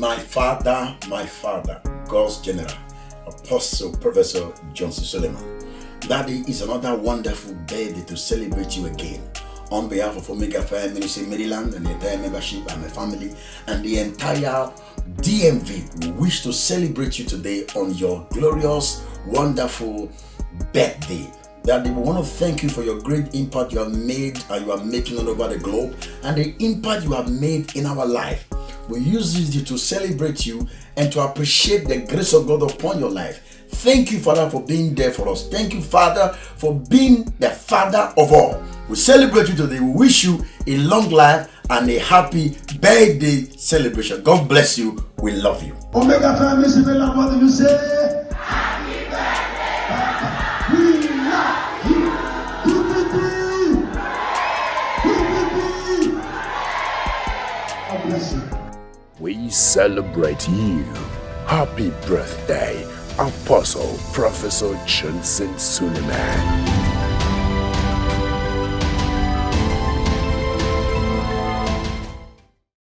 my father, God's General, Apostle Professor Johnson Suleman. Daddy, is another wonderful birthday to celebrate you again. On behalf of Omega Fire Ministry Maryland and the entire membership and my family and the entire DMV, we wish to celebrate you today on your glorious, wonderful birthday. Daddy, we want to thank you for your great impact you have made and you are making all over the globe, and the impact you have made in our life. We use this to celebrate you and to appreciate the grace of God upon your life. Thank you, Father, for being there for us. Thank you, Father, for being the Father of all. We celebrate you today. We wish you a long life and a happy birthday celebration. God bless you. We love you. Omega family, what do you say? Happy birthday! We love you. God bless you. We celebrate you. Happy birthday, Apostle Professor Johnson Suleman.